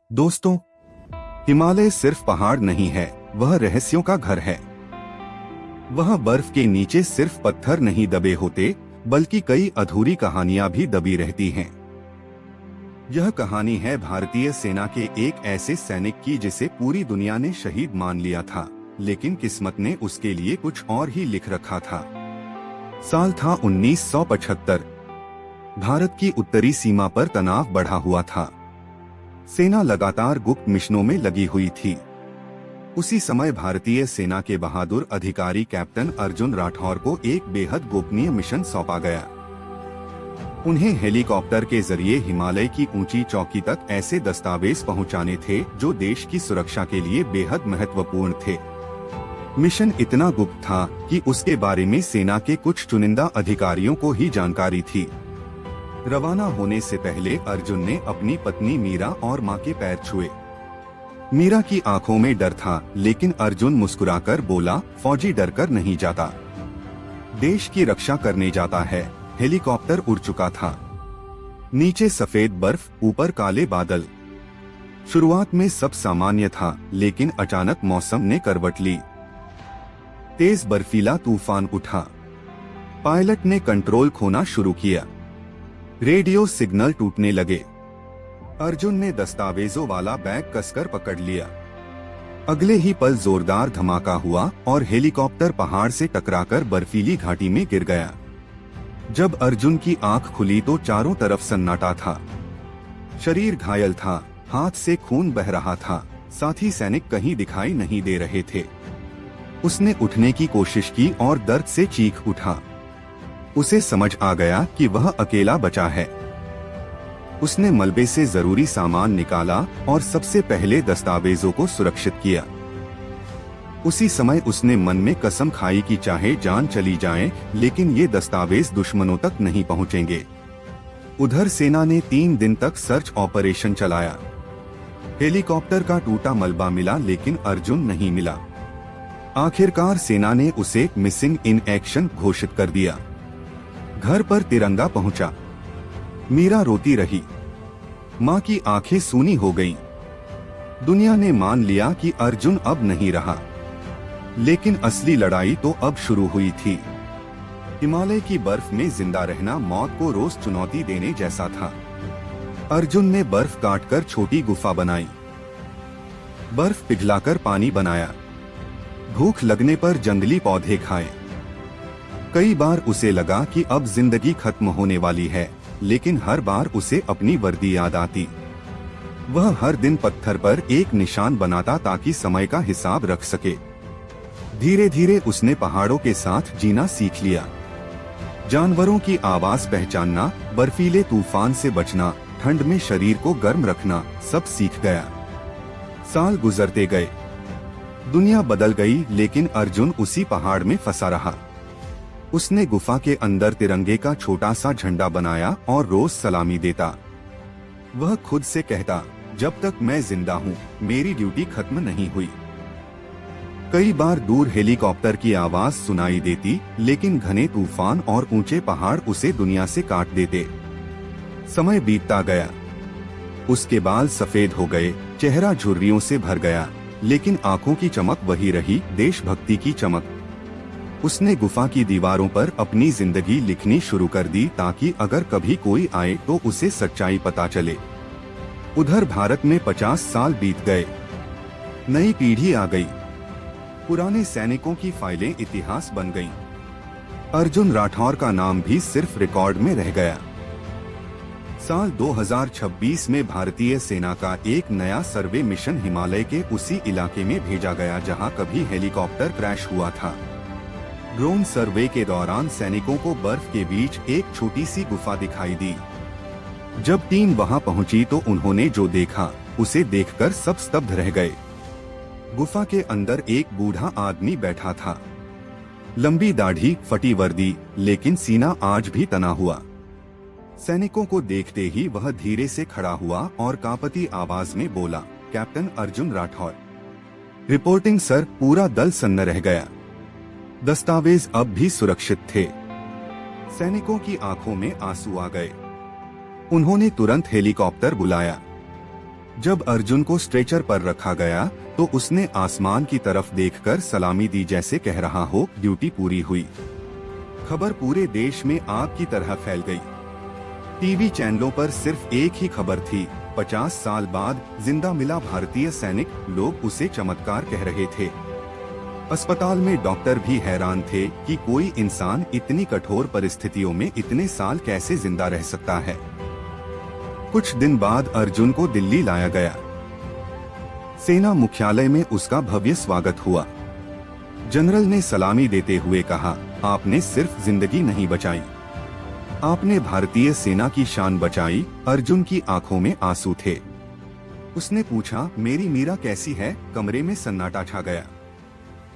दोस्तों, हिमालय सिर्फ पहाड़ नहीं है, वह रहस्यों का घर है। वह बर्फ के नीचे सिर्फ पत्थर नहीं दबे होते, बल्कि कई अधूरी कहानियां भी दबी रहती हैं। यह कहानी है भारतीय सेना के एक ऐसे सैनिक की जिसे पूरी दुनिया ने शहीद मान लिया था, लेकिन किस्मत ने उसके लिए कुछ और ही लिख रखा था। साल था 1975। भारत की उत्तरी सीमा पर तनाव बढ़ा हुआ था। सेना लगातार गुप्त मिशनों में लगी हुई थी। उसी समय भारतीय सेना के बहादुर अधिकारी कैप्टन अर्जुन राठौर को एक बेहद गोपनीय मिशन सौंपा गया। उन्हें हेलीकॉप्टर के जरिए हिमालय की ऊंची चौकी तक ऐसे दस्तावेज पहुंचाने थे जो देश की सुरक्षा के लिए बेहद महत्वपूर्ण थे। मिशन इतना गुप्त था कि उसके बारे में सेना के कुछ चुनिंदा अधिकारियों को ही जानकारी थी। रवाना होने से पहले अर्जुन ने अपनी पत्नी मीरा और मां के पैर छुए। मीरा की आंखों में डर था, लेकिन अर्जुन मुस्कुराकर बोला, फौजी डरकर नहीं जाता, देश की रक्षा करने जाता है। हेलीकॉप्टर उड़ चुका था। नीचे सफेद बर्फ, ऊपर काले बादल। शुरुआत में सब सामान्य था, लेकिन अचानक मौसम ने करवट ली। तेज बर्फीला तूफान उठा। पायलट ने कंट्रोल खोना शुरू किया। रेडियो सिग्नल टूटने लगे। अर्जुन ने दस्तावेजों वाला बैग कसकर पकड़ लिया। अगले ही पल जोरदार धमाका हुआ और हेलीकॉप्टर पहाड़ से टकराकर बर्फीली घाटी में गिर गया। जब अर्जुन की आंख खुली तो चारों तरफ सन्नाटा था। शरीर घायल था, हाथ से खून बह रहा था, साथ ही सैनिक कहीं दिखाई नहीं दे रहे थे। उसने उठने की कोशिश की और दर्द से चीख उठा। उसे समझ आ गया कि वह अकेला बचा है। उसने मलबे से जरूरी सामान निकाला और सबसे पहले दस्तावेजों को सुरक्षित किया। उसी समय उसने मन में कसम खाई कि चाहे जान चली जाए, लेकिन ये दस्तावेज दुश्मनों तक नहीं पहुंचेंगे। उधर सेना ने 3 दिन तक सर्च ऑपरेशन चलाया। हेलीकॉप्टर का टूटा मलबा मिला, लेकिन अर्जुन नहीं मिला। आखिरकार सेना ने उसे मिसिंग इन एक्शन घोषित कर दिया। घर पर तिरंगा पहुंचा। मीरा रोती रही। मां की आंखें सूनी हो गईं। दुनिया ने मान लिया कि अर्जुन अब नहीं रहा, लेकिन असली लड़ाई तो अब शुरू हुई थी। हिमालय की बर्फ में जिंदा रहना मौत को रोज चुनौती देने जैसा था। अर्जुन ने बर्फ काटकर छोटी गुफा बनाई। बर्फ पिघलाकर पानी बनाया। भूख लगने पर जंगली पौधे खाए। कई बार उसे लगा कि अब जिंदगी खत्म होने वाली है, लेकिन हर बार उसे अपनी वर्दी याद आती। वह हर दिन पत्थर पर एक निशान बनाता ताकि समय का हिसाब रख सके। धीरे धीरे उसने पहाड़ों के साथ जीना सीख लिया। जानवरों की आवाज पहचानना, बर्फीले तूफान से बचना, ठंड में शरीर को गर्म रखना, सब सीख गया। साल गुजरते गए। दुनिया बदल गई, लेकिन अर्जुन उसी पहाड़ में फंसा रहा। उसने गुफा के अंदर तिरंगे का छोटा सा झंडा बनाया और रोज सलामी देता। वह खुद से कहता, जब तक मैं जिंदा हूँ, मेरी ड्यूटी खत्म नहीं हुई। कई बार दूर हेलीकॉप्टर की आवाज सुनाई देती, लेकिन घने तूफान और ऊंचे पहाड़ उसे दुनिया से काट देते। समय बीतता गया। उसके बाल सफेद हो गए, चेहरा झुर्रियों से भर गया, लेकिन आंखों की चमक वही रही, देशभक्ति की चमक। उसने गुफा की दीवारों पर अपनी जिंदगी लिखनी शुरू कर दी, ताकि अगर कभी कोई आए तो उसे सच्चाई पता चले। उधर भारत में 50 साल बीत गए। नई पीढ़ी आ गई। पुराने सैनिकों की फाइलें इतिहास बन गईं। अर्जुन राठौर का नाम भी सिर्फ रिकॉर्ड में रह गया। साल 2026 में भारतीय सेना का एक नया सर्वे मिशन हिमालय के उसी इलाके में भेजा गया जहां कभी हेलीकॉप्टर क्रैश हुआ था। ड्रोन सर्वे के दौरान सैनिकों को बर्फ के बीच एक छोटी सी गुफा दिखाई दी। जब टीम वहां पहुंची तो उन्होंने जो देखा, उसे देखकर सब स्तब्ध रह गए। गुफा के अंदर एक बूढ़ा आदमी बैठा था। लंबी दाढ़ी, फटी वर्दी, लेकिन सीना आज भी तना हुआ। सैनिकों को देखते ही वह धीरे से खड़ा हुआ और कांपती आवाज में बोला, captain Arjun Rathore. Reporting sir. पूरा दल सन्न रह गया। दस्तावेज अब भी सुरक्षित थे। सैनिकों की आंखों में आंसू आ गए। उन्होंने तुरंत हेलीकॉप्टर बुलाया। जब अर्जुन को स्ट्रेचर पर रखा गया तो उसने आसमान की तरफ देखकर सलामी दी, जैसे कह रहा हो ड्यूटी पूरी हुई। खबर पूरे देश में आग की तरह फैल गई। टीवी चैनलों पर सिर्फ एक ही खबर थी, 50 साल बाद जिंदा मिला भारतीय सैनिक। लोग उसे चमत्कार कह रहे थे। अस्पताल में डॉक्टर भी हैरान थे कि कोई इंसान इतनी कठोर परिस्थितियों में इतने साल कैसे जिंदा रह सकता है। कुछ दिन बाद अर्जुन को दिल्ली लाया गया। सेना मुख्यालय में उसका भव्य स्वागत हुआ। जनरल ने सलामी देते हुए कहा, आपने सिर्फ जिंदगी नहीं बचाई, आपने भारतीय सेना की शान बचाई। अर्जुन की आंखों में आंसू थे। उसने पूछा, मेरी मीरा कैसी है? कमरे में सन्नाटा छा गया।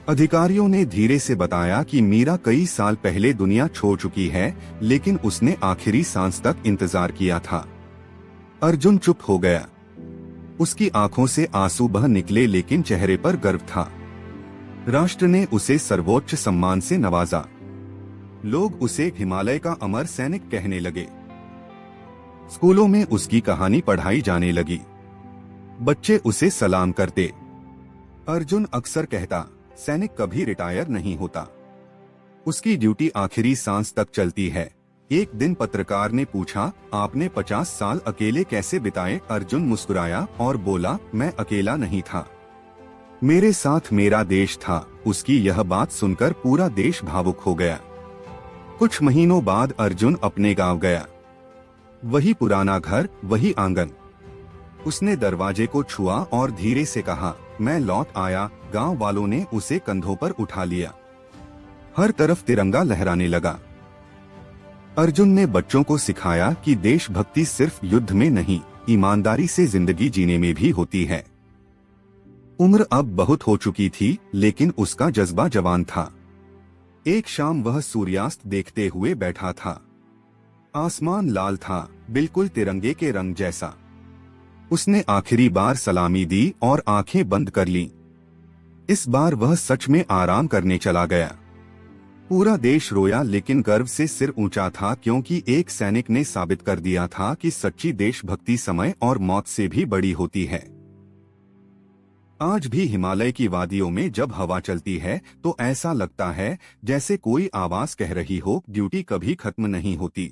अधिकारियों ने धीरे से बताया कि मीरा कई साल पहले दुनिया छोड़ चुकी है, लेकिन उसने आखिरी सांस तक इंतजार किया था। अर्जुन चुप हो गया। उसकी आंखों से आंसू बह निकले, लेकिन चेहरे पर गर्व था। राष्ट्र ने उसे सर्वोच्च सम्मान से नवाजा। लोग उसे हिमालय का अमर सैनिक कहने लगे। स्कूलों में उसकी कहानी पढ़ाई जाने लगी। बच्चे उसे सलाम करते। अर्जुन अक्सर कहता, सैनिक कभी रिटायर नहीं होता, उसकी ड्यूटी आखिरी सांस तक चलती है। एक दिन पत्रकार ने पूछा, आपने 50 साल अकेले कैसे बिताए? अर्जुन मुस्कुराया और बोला, मैं अकेला नहीं था, मेरे साथ मेरा देश था। उसकी यह बात सुनकर पूरा देश भावुक हो गया। कुछ महीनों बाद अर्जुन अपने गांव गया। वही पुराना घर, वही आंगन। उसने दरवाजे को छुआ और धीरे से कहा, मैं लौट आया। गांव वालों ने उसे कंधों पर उठा लिया। हर तरफ तिरंगा लहराने लगा। अर्जुन ने बच्चों को सिखाया कि देशभक्ति सिर्फ युद्ध में नहीं, ईमानदारी से जिंदगी जीने में भी होती है। उम्र अब बहुत हो चुकी थी, लेकिन उसका जज्बा जवान था। एक शाम वह सूर्यास्त देखते हुए बैठा था। आसमान लाल था, बिल्कुल तिरंगे के रंग जैसा। उसने आखिरी बार सलामी दी और आंखें बंद कर लीं। इस बार वह सच में आराम करने चला गया। पूरा देश रोया, लेकिन गर्व से सिर ऊंचा था, क्योंकि एक सैनिक ने साबित कर दिया था कि सच्ची देशभक्ति समय और मौत से भी बड़ी होती है। आज भी हिमालय की वादियों में जब हवा चलती है तो ऐसा लगता है जैसे कोई आवाज कह रही हो, ड्यूटी कभी खत्म नहीं होती।